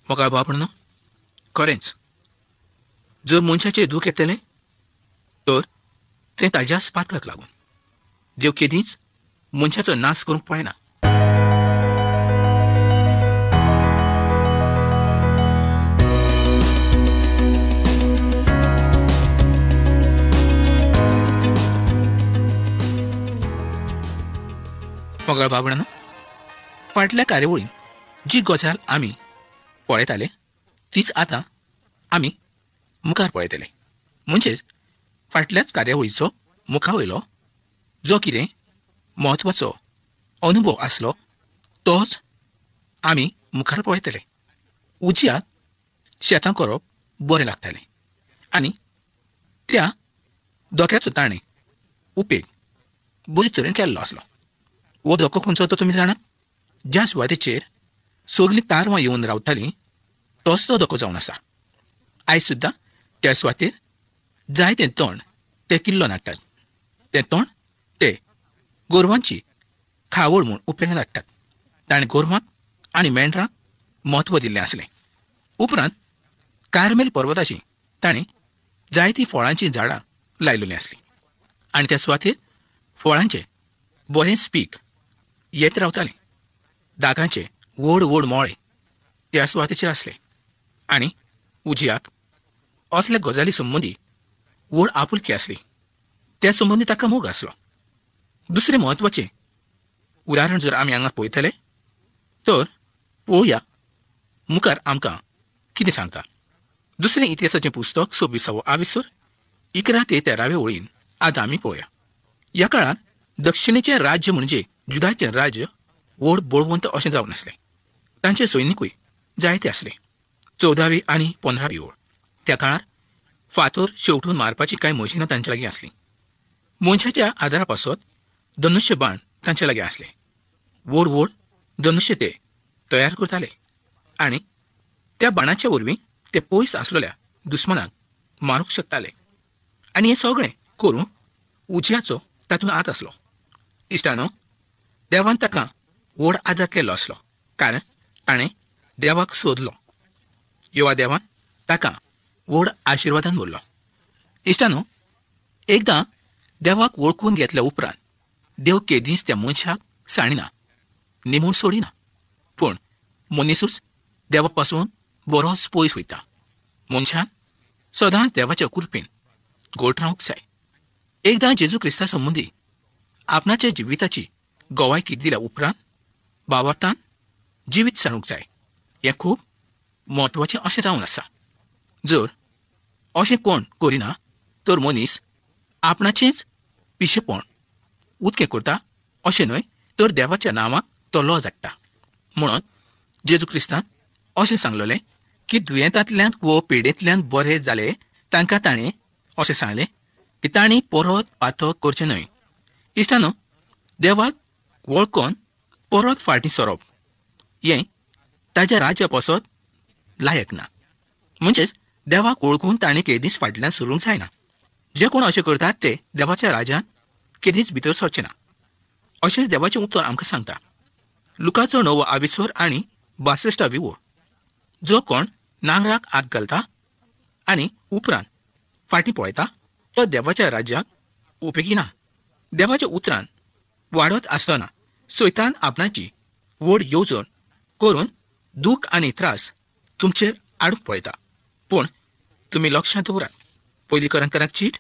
मोगा बाबणो खरेंच जर मनशाचे दूख येतले तर ते ताज्याच पातकाक लागून देव केदींच मनशाचो नाश करूंक पळयना. मोगा बाबणानो फाटल्या कार्यावळीन जी गजाल आमी पळयताले तीच आतां आमी मुखार पळयतले. म्हणजेच फाटल्याच कार्यावळीचो मुखावयलो जो कितें म्हत्वाचो अनुभव आसलो तोच आमी मुखार पळयतले. उज्याक शेतां करप बरें लागतालें आनी त्या धोक्याचो ताणें उपेग बरे तरेन केल्लो आसलो. हो धोको खंयचो तो तुमी जाणात? ज्या सुवातेचेर सगळीं तारवां येवन रावतालीं तोच तो धोको जावन आसा. आयज सुद्दां त्या सुवातेर जायते तण ते किल्लो नाडटात. तें तण ते गोरवांची खावड म्हूण उपेगाक हाडटात. ताणें गोरवांक आनी मेंढरांक म्हत्व दिल्लें आसलें. उपरांत कार्मेल पर्वताची ताणें जायतीं फळांचीं झाडां लायिल्लीं आसलीं आनी त्या सुवातेर फळांचें बरेंच पीक येत रावतालें. दागांचे व्हड व्हड मोळे त्या सुवातेचेर आसले आनी उजियाक असल्या गजाली संबंदी व्हड आपुलकी आसली. त्या संबंदी ताका मोग आसलो. दुसरें म्हत्वाचें उदाहरण जर आमी हांगा पळयतले तर पळोवया मुखार आमकां कितें सांगता. दुसरें इतिहासाचें पुस्तक 26 आविसूर 11 ते 13 वळीन आतां आमी पळोवया. ह्या काळार दक्षिणेचें राज्य म्हणजे जुदाचें राज्य व्हड बळवंत अशें जावन आसलें. तांचे सैनिकूय जायते आसले. 14वी आनी 15वी ओळ त्या काळार फातर शेवटून मारपाची कांय मशिनां तांचे लागीं आसलीं. मनशाच्या आदारा पासत धनुश्य बाण तांचे लागीं आसले. व्हड व्हड धनुश्य ते तयार करताले आनी त्या बाणाच्या वरवीं ते पयस आसलेल्या दुस्मनाक मारूंक शकताले. आनी हें सगळें करूं उजियाचो तातूंत हात आसलो. इश्टानो, देवान ताका व्हड आदार केल्लो आसलो कारण ताणें देवाक सोदलो. ह्या देवान ताका व्हड आशिर्वादान भरलो. इश्टानो, एकदां देवाक वळखून घेतल्या उपरांत देव केदींच त्या मनशाक साणिना, निमून सोडिना. पूण मनीसूच देवा पासून बरोच पयस वयता. मनशान सदांच देवाच्या कृपेन घोट रावंक जाय. एकदां जेजू क्रिस्ता संबंदी आपणाच्या जिविताची गोवायकी दिल्या उपरांत भावार्थान जिवीत सारूंक जाय. हें खूब म्हत्वाचें अशें जावन आसा. जर अशें कोण करिना तर मनीस आपणाचेंच पिशेपण उक्तें करता अशें न्हय तर देवाच्या नांवाक तो लज हाडटा. म्हणून जेजू क्रिस्तान अशें सांगलेलें की दुयेंतांतल्यान वो पिडेंतल्यान बरे जाले तांकां ताणें अशें सांगलें की तांणी परत पातक करचें न्हय. इश्टानो, देवाक वळखोन परत फाटीं सरप हें ताच्या राज्या पासत लायक ना. म्हणजेच देवाक वळखून ताणें केदींच फाटल्यान सरूंक जायना. जे कोण अशें करतात ते देवाच्या राज्यांत केदींच भितर सरचे ना. अशेंच देवाचें उतर आमकां सांगता. लुकाचो 9 आविसूर आनी 62वी ओळ. जो कोण नांगराक आग घालता आनी उपरांत फाटीं पळयता तो देवाच्या राज्याक उपेगी ना. देवाच्या उतरान वाडत आसतना सैतान आपणाची व्हड येवजण करून दूख आनी त्रास तुमचेर हाडूंक पळयता. पूण तुमी लक्षांत दवरात. 1 कोरिंथीयांक चीट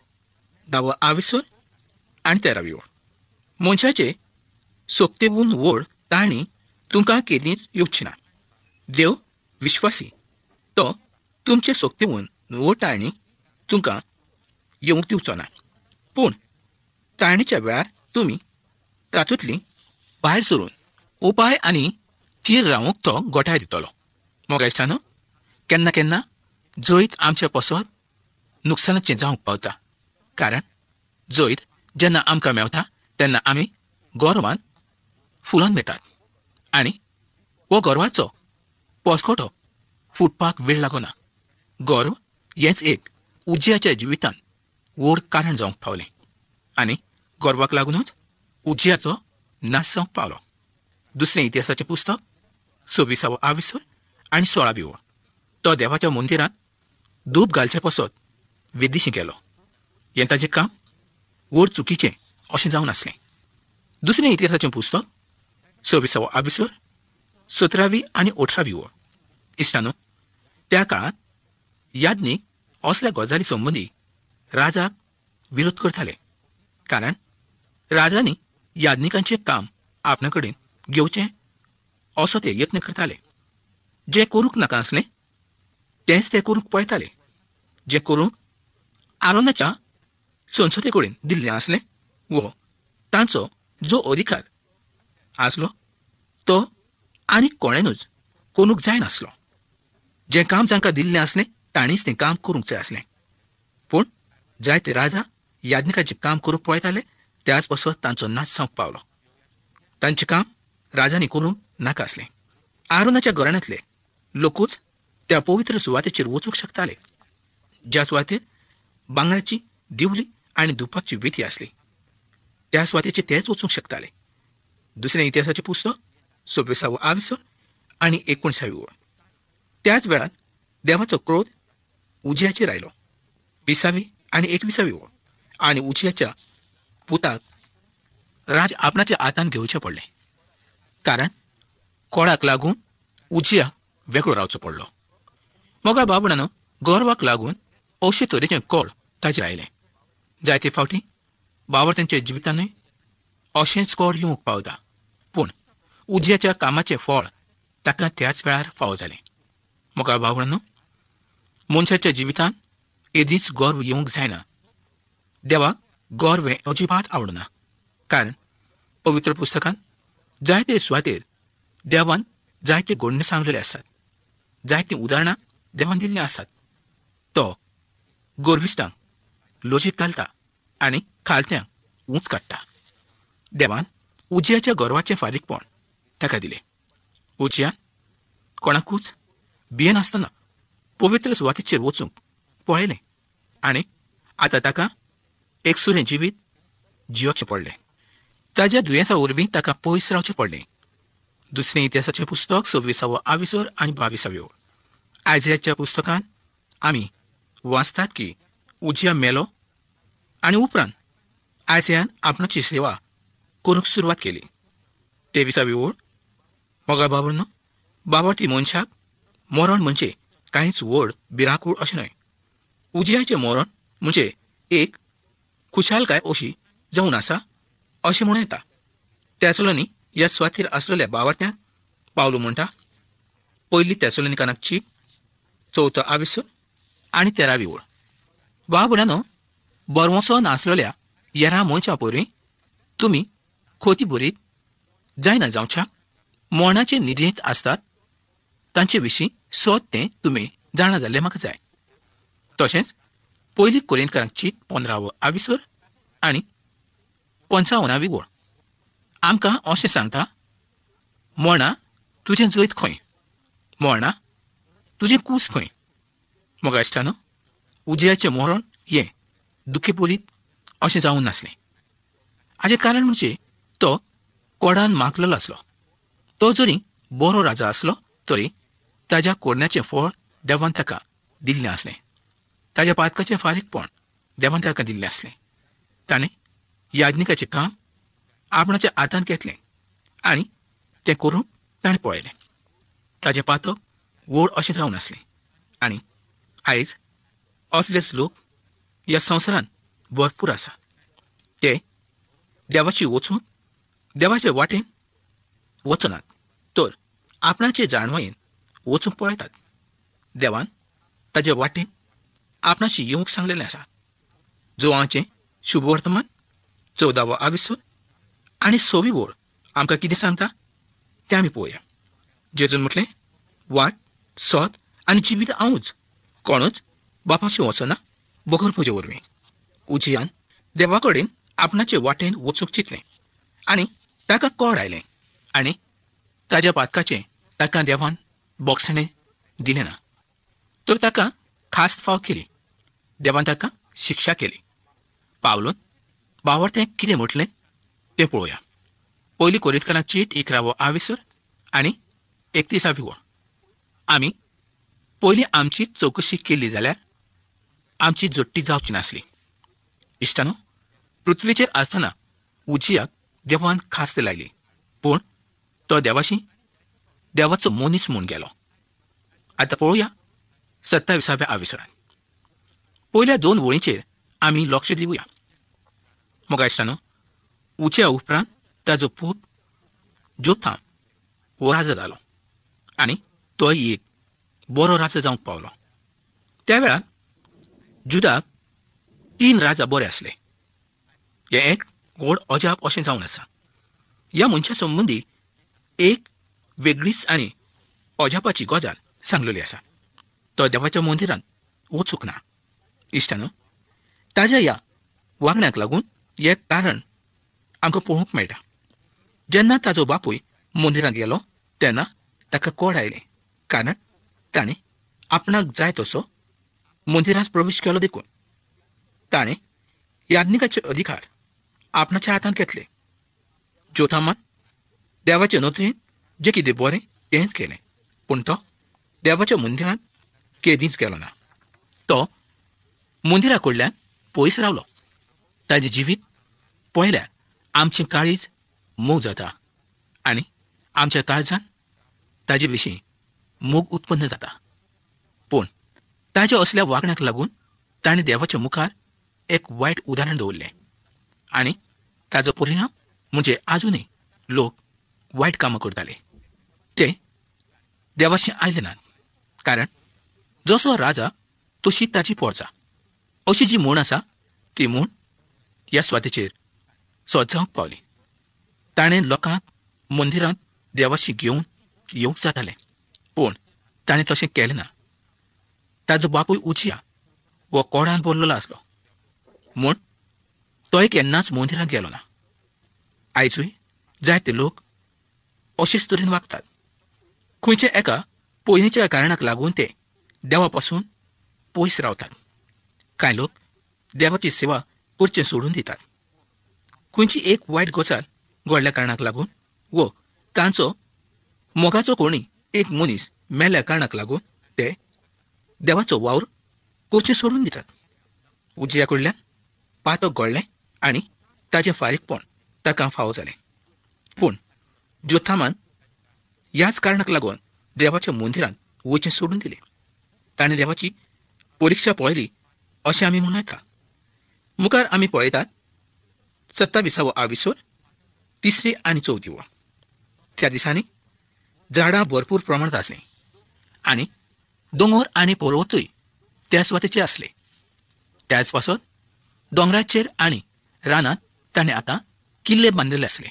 10 आविसूर आनी 13वी ओळ. मनशाचे सोबतेहून व्हड ताळणी तुमकां केदींच येवची ना. देव विश्वासी, तो तुमचे सोबतेहून व्हड ताळणी तुमकां येवंक दिवचो ना. पूण ताळणीच्या वेळार तुमी तातूंतली भायर सरून उपाय आनी थीर रावंक तो गोठाय दितलो. मोगा इश्टानो, केन्ना केन्ना जैत आमच्या पासत नुकसानाचें जावंक पावता. कारण जैत जेन्ना आमकां मेवता तेन्ना आमी गोरवान फुलोवन मेतात आनी हो गोरवाचो पोसकोटो फुटपाक वेळ लागना. गोरव हेंच एक उज्याच्या जिवितांत व्हड कारण जावंक पावलें आनी गोरवाक लागूनच उज्याचो नाश जावंक पावलो. दुसरें इतिहासाचें पुस्तक 26 आविसूर आनी 16वी ओळ. तो देवाच्या मंदिरात धूप घालचे पसत वेदीशी गेलो हें ताचें काम व्हड चुकीचें अशें जावन आसलें. दुसरें इतिहासाचें पुस्तक 26 आविसर 17 आनी 18 ओळ. इश्टानो, त्या काळात याज्ञीक असल्या गजाली संबंदी राजाक विरोध करताले, कारण राजांनी याज्ञिकांचें काम आपणे कडेन घेवचें असो ते यत्न करताले. जें करूंक नाका आसलें तेंच ते करूंक पळयताले. जें करूंक आरोनाच्या संसदे कडेन दिल्लें आसलें वो तांचो जो अधिकार आसलो तो आनी कोणेनूच करूंक जायनासलो. जें काम जांकां दिल्लें आसलें तांणीच तें काम करूंक जाय आसलें. पूण जायते राजा याज्ञिकाचें काम करूंक पळयताले त्याच बसत तांचो नाश जावंक पावलो. तांचें काम राजांनी करूंक नाका आसलें. आरोनाच्या घराण्यांतले लोकूच त्या पवित्र सुवातेचेर वचूंक शकताले, ज्या सुवातेर भांगराची दिवली आनी धुपाची वेती आसली. त्या सुवातेचेर तेच वचूंक शकताले. दुसरें इतिहासाचें पुस्तक 26 आविसर आनी 19 ओळ. त्याच वेळार देवाचो क्रोध उजियाचेर आयलो. 20 आनी 21 ओळ. आनी उजियाच्या पुताक राज आपणाच्या हातान घेवचें पडलें, कारण कोडाक लागून उजियाक वेगळो रावचो पडलो. मोगाळ बाबणानो, गर्वाक लागून अशे तरेचें कोड ताचेर आयलें. जायते फावटी बावरत्यांच्या जिवितानूय अशेंच कोड येवंक पावता. पूण उजियाच्या कामाचें फळ ताका त्याच वेळार फावो जालें. मोगाळ बावणानो, मनशाच्या जिवितांत एदींच गर्व येवंक जायना. देवाक गर्व हें अजिबात आवडना, कारण पवित्र पुस्तकांत जायते सुवातेर देवान जायते घडणे सांगलेले आसात. जायती उदाहरणां देवान दिल्लीं आसात. तो गर्विश्टांक लोचीत घालता आनी खालत्यांक उंच काडटा. देवान उजियाच्या गर्वाचें फारीकपण ताका दिलें. उजियान कोणाकूच भियेनासतना पवित्र सुवातेचेर वचूंक पळयलें आनी आतां ताका एकसुरें जिवीत जियोचें पडलें. ताच्या दुयेंसा वरवीं ताका पयस रावचें पडलें. दुसरें इतिहासाचें पुस्तक 26 आविसर आनी 22 ओळ. आयझयाच्या पुस्तकांत आमी वाचतात की उजिया मेलो आनी उपरांत आयझयान आपणाची सेवा करूंक सुरवात केली. 23 ओळ. मोगाळ बाबूनो, बावरती मनशाक मरण म्हणजे कांयच व्हड भिरांकूळ अशें न्हय. उजियाचें मरण म्हणजे एक खुशालकाय अशी जावन आसा अशें म्हणूं येता. तेसलोनी ह्या सुवातेर आसलेल्या बावरत्यांक पावलो म्हणटा. 1 तेसलोनिकांची 4 आविसर आनी 13 ओळ. बाबुरानो, बरवोसो नासलेल्या येरा मनशां पयलीं तुमी खोती बरीत जायना जावच्या मरणाचे निधेंत आसतात तांचे विशीं सोद तें तुमी जाणा जाल्लें म्हाका जाय. तशेंच 1 कोरिंथकारांची 15 आविसर आनी 55 ओळ. आमकां अशें सांगता, मरणा तुजें जैत खंय? मरणा तुजें कूस खंय? मोगा इश्टानो, उजियाचें मरण हें दुखे बोलीत अशें जावन नासलें. हाचें कारण म्हणजे तो कोडान माखलेलो आसलो. तो जरी बरो राजा आसलो तरी ताच्या कोडण्याचें फळ देवान ताका दिल्लें आसलें. ताच्या पातकाचें फारीकपण देवान ताका दिल्लें आसलें. ताणें याज्ञिकाचें काम आपणाच्या हातांत घेतलें आनी तें करूंक ताणें पळयलें. ताचें पातक व्हड अशें जावन आसलें. आनी आयज असलेच लोक ह्या संवसारांत भरपूर आसा. ते देवाची वचून देवाचे वाटेन वचनात, तर आपणाचे जाणवयेन वचूंक पळयतात. देवान ताचे वाटेन आपणाशी येवंक सांगलेलें आसा. जोवांचें शुभ वर्तमान 14 आविसर आनी 6 ओळ आमकां कितें सांगता तें आमी पळोवया. जेजून म्हटलें, वाट, सोद आनी जिवीत हांवूच, कोणूच बापाशी वचना बगर म्हजे वरवीं. उजियान देवा कडेन आपणाचे वाटेन वचूंक चिंतलें आनी ताका कळ आयलें आनी ताच्या पातकाचें ताका देवान बोगसणें दिलें ना. तर ताका खास्त फाव केली. देवान ताका शिक्षा केली. पावलोन बावरतें कितें म्हटलें तें पळोवया. 1 कोरिंथकारांची 11 आविसर आनी 31 ओळ. आमी पयलीं आमची चवकशी केली जाल्यार आमची जोडटी जावची नासली. इश्टानो, पृथ्वीचेर आसतना उजियाक देवान खास्त लायली, पूण तो देवाचो मनीस म्हूण गेलो. आतां पळोवया 27व्या आविसरांत. पयल्या 2 वळींचेर आमी लक्ष दिवया. मोगा इश्टानो, उजिया उपरांत ताजो पूत जोथाम हो राजा जालो आनी तोय एक बरो राजा जावंक पावलो. त्या वेळार जुदाक 3 राजा बरे आसले. हें एक व्हड अजाप अशें जावन आसा. ह्या मनशा संबंदी एक वेगळीच आनी अजापाची गजाल सांगलेली आसा. तो देवाच्या मंदिरांत वचूंक ना. इश्टानो, ताज्या ह्या वागण्याक लागून हें कारण आमकां पळोवंक मेळटा. जेन्ना ताजो बापूय मंदिरांत गेलो तेन्ना ताका कोड आयलें, कारण ताणें आपणाक जाय तसो मंदिरांत प्रवेश केलो देखून. ताणें याज्ञिकाचे अधिकार आपणाच्या हातांत घेतले. जोथामान देवाचे नदरेन जें कितें बरें तेंच केलें, पूण तो देवाच्या मंदिरांत केदींच गेलो ना. तो मंदिरा कडल्यान पयस रावलो. ताजें जिवीत पळयल्यार आमचें काळीज मोग जाता आनी आमच्या काळजान ताजे विशीं मोग उत्पन्न जाता. पूण ताच्या असल्या वागण्याक लागून ताणें देवाच्या मुखार एक वायट उदाहरण दवरलें आनी ताजो परिणाम म्हणजे आजुनूय लोक वायट कामां करताले. ते देवाशी आयले नात, कारण जसो राजा तशी ताची पोरजा अशी जी म्हण आसा ती म्हण ह्या स्वातेचेर सोद जावंक पावली. ताणें लोकांक मंदिरांत देवाशी घेवन येवंक जातालें, पूण ताणें तशें केलें ना. ताजो बापूय उजिया हो कोडान भरलेलो आसलो म्हूण तोय केन्नाच मंदिरांत गेलो ना. आयजूय जायते लोक अशेच तरेन वागतात. खंयच्या एका पयलींच्या कारणाक लागून ते देवा पासून पयस रावतात. कांय लोक देवाची सेवा करचें सोडून दितात. खंयची एक वायट गजाल घडल्या कारणाक लागून व तांचो मोगाचो कोणी एक मनीस मेल्ल्या कारणाक लागून ते देवाचो वावर करचें सोडून दितात. उजिया कडल्यान पातक घडलें आनी ताचें फारीकपण ताका फावो जालें. पूण जोथामान ह्याच कारणाक लागून देवाच्या मंदिरांत वचचें सोडून दिलें. ताणें देवाची परिक्षा पळयली अशें आमी म्हणूं येता. मुखार आमी पळयतात 27वो आविसोर 3री आनी 4थी वळ. त्या दिसांनी झाडां भरपूर प्रमाणांत आसलीं आनी दोंगर आनी पर्वतूय त्या स्वातेचे आसले. त्याच पासत दोंगराचेर आनी रानांत ताणें आतां किल्ले बांदिल्ले आसले.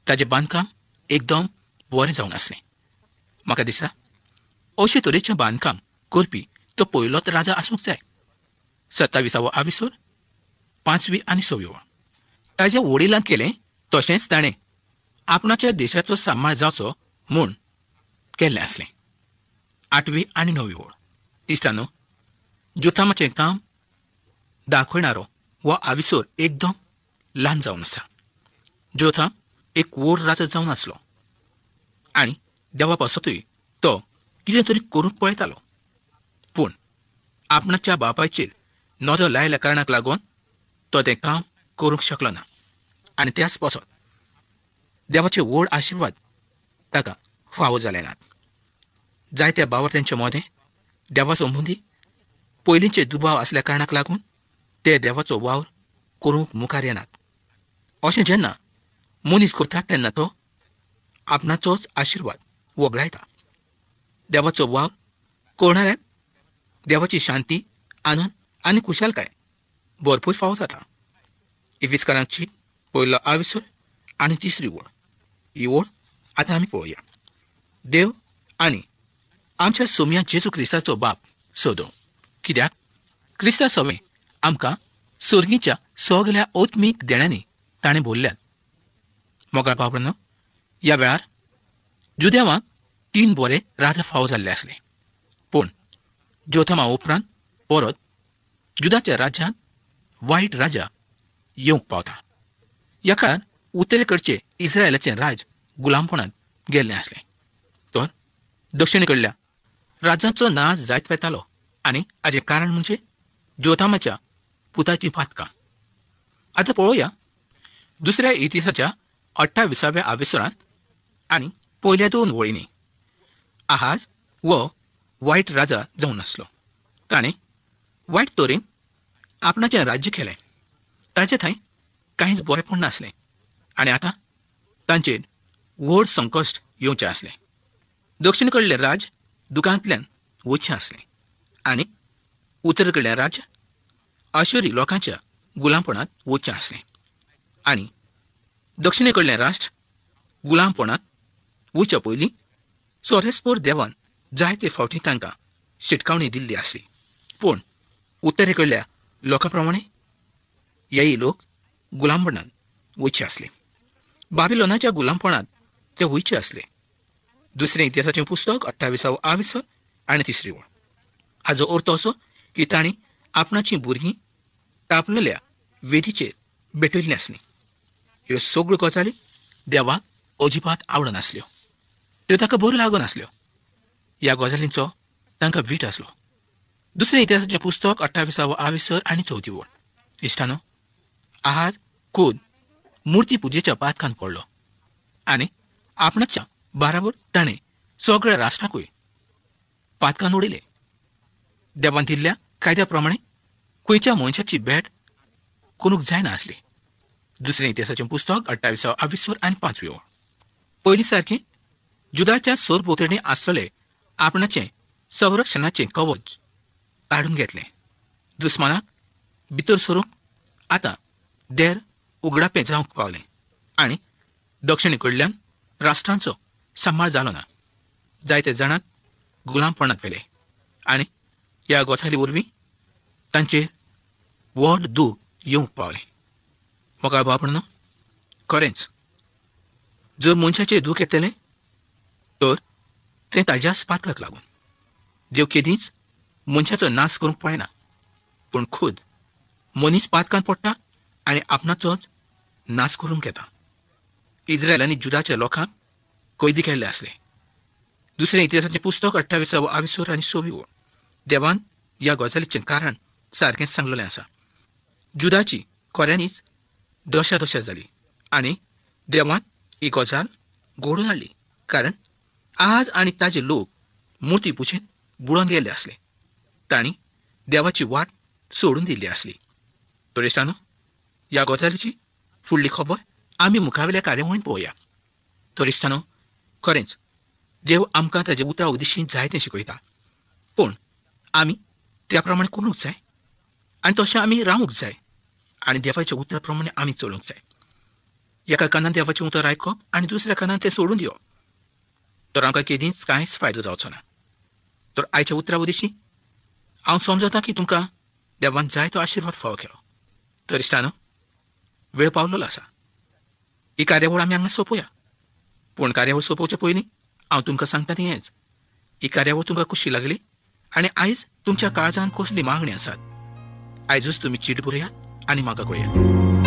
ताचें बांदकाम एकदम बरें जावन आसलें. म्हाका दिसता अशे तरेचें बांदकाम करपी तो पयलोच राजा आसूंक जाय. 27वो आविसोर 5वी आनी 6वी वळ. ताच्या वडिलांक केलें तशेंच ताणें आपणाच्या देशाचो सांबाळ जावचो म्हूण केल्लें आसलें. 8वी आनी 9वी वळ. इश्टानो, जोथामाचें काम दाखयणारो हो आविसोर एकदम ल्हान जावन आसा. जोथाम एक व्हड राजा जावन आसलो आनी देवा पासतूय तो कितें तरी करूंक पळयतालो, पूण आपणाच्या बापायचेर नदर लायल्या कारणाक लागून तो तें काम करूंक शकलो ना. आनी त्याच पासत देवाचे व्हड आशिर्वाद ताका फावो जाले नात. जायत्या बावरत्यांचे मदें देवा संबंदी पयलींचे दुबाव आसल्या कारणाक लागून ते देवाचो वावर करूंक मुखार येनात. अशें जेन्ना मनीस करता तेन्ना तो आपणाचोच आशिर्वाद वगडायता. देवाचो वावर करणाऱ्याक देवाची शांती, आनंद आनी खुशालकाय भरपूर फावो जाता. इफिस्कारांची पयलो आविसोर आनी 3री वळ. ही वळ आतां आमी पळोवया. देव आनी आमच्या सोम्या जेजू क्रिस्ताचो बाप सोदो, कित्याक क्रिस्ता सवें आमकां सर्गीच्या सगल्या ओत्मीक देण्यांनी ताणें भरल्यात. मोगाळ बाबरांनो, ह्या वेळार जुदेवांक 3 बरे राजा फावो जाल्ले आसले, पूण जोथामा उपरांत परत जुदाच्या राज्यांत वायट राजा येवंक पावता. ह्या काळार उत्तरेकडचे इस्रायलाचें राज गुलामपणांत गेल्लें आसलें, तर दक्षिणे कडल्या राजांचो नाश जायत वेतालो आनी हाजें कारण म्हणजे जोथामाच्या पुताची पातकां. आतां पळोवया दुसऱ्या इतिहासाच्या 28व्या आविसरांत आनी पयल्या 2 वळींनी. आहाज वो वायट राजा जावन आसलो. ताणें वायट तरेन आपणाचें राज्य केलें. ताचे थंय कांयच बरेंपण नासलें आनी आतां तांचेर व्हड संकश्ट येवचें आसलें. दक्षिण कडलें राज दुकांतल्यान वचचें आसलें आनी उत्तर कडलें राज आशुरी लोकांच्या गुलामपणांत वचचें आसलें आनी दक्षिणे कडलें राष्ट्र गुलामपणांत वचचे पयलीं सोरेस्पोर देवान जायते फावटी तांकां शिटकावणी दिल्ली आसली. पूण उत्तरे कडल्या लोकां प्रमाणे हेय लोक गुलामपणांत वचचे आसले. बाबिलोनाच्या गुलामपणांत ते वयचे आसले. दुसरें इतिहासाचें पुस्तक 28 आविसर आनी 3 वळ. हाजो अर्थ असो की तांणी आपणाची भुरगीं तापलेल्या वेदीचेर भेटयल्लीं आसलीं. ह्यो सगळ्यो गजाली देवाक अजिबात आवडनासल्यो. त्यो ताका बऱ्यो लागनासल्यो. ह्या गजालींचो तांकां वीट आसलो. दुसरें इतिहासाचें पुस्तक 28 आविसर आनी 4 वळ. इश्टानो, आहाज खूद मुर्ती पुजेच्या पातकान पडलो आनी आपणाच्या बाराबर ताणें सगळ्या राष्ट्रांकूय पातकान उडयले. देवान दिल्ल्या कायद्या प्रमाणे खंयच्या मनशाची भेट करूंक जायना आसली. दुसरें इतिहासाचें पुस्तक 28 आविसर आनी 5 वळ. पयलीं सारकें जुदाच्या सोरभोंवतणी आसलेले आपणाचें संरक्षणाचें कवच काडून घेतलें. दुस्मानाक भितर सरूंक आतां देर उगडापें जावंक पावलें आनी दक्षिणे कडल्यान राष्ट्रांचो सांबाळ जालो ना. जायते जाणांक गुलामपणांत व्हेले आनी ह्या गजाली वरवीं तांचेर व्हड दूख येवंक पावलें. मोगाळ भाव, खरेंच जर मनशाचेर दूख येतलें तर तें ताच्याच पातकाक लागून. देव केदींच मनशाचो नाश करूंक पळयना, पूण खूद मनीस पातकांत पडटा आनी आपणाचोच नाश करूंक येता. इस्रायल आनी जुदाच्या लोकांक कैदी केल्ले आसले. दुसरें इतिहासाचें पुस्तक 28 आविसर आनी 6 वळ. देवान ह्या गजालीचें कारण सारकेंच सांगलेलें आसा. जुदाची खऱ्यांनीच दशा जाली आनी देवान ही गजाल घडोवन हाडली, कारण आज आनी ताजे लोक मुर्ती पुजेन बुडोवन गेल्ले आसले. तांणी देवाची वाट सोडून दिल्ली आसली. तर इश्टानो, ह्या गजालीची फुडली खबर आमी मुखावेल्या कार्यावळींत पळोवया. तर इश्टानो, खरेंच देव आमकां ताजे उतरा उद्देशीं जायतें शिकयता, पूण आमी त्या प्रमाणे करूंक जाय आनी तशें आमी रावूंक जाय आनी देवाच्या उतरा प्रमाणे आमी चलूंक जाय. एका कानान देवाचें उतर आयकप आनी दुसऱ्या कानान तें सोडून दिवप, तर आमकां केदींच कांयच फायदो जावचो ना. तर आयच्या उतरा उद्देशीं हांव समजतां की तुमकां देवान जायतो आशिर्वाद फावो केलो. तर इश्टानो, वेळ पावलेलो आसा. ही कार्यावळ आमी हांगा सोंपोवया. पूण कार्यावळ सोंपोवचे पयलीं हांव तुमकां सांगता तें हेंच, ही कार्यावळ तुमकां कशी लागली आनी आयज तुमच्या काळजांत कसली मागणी आसात. आयजूच तुमी चीट बरयात आनी म्हाका कळयात.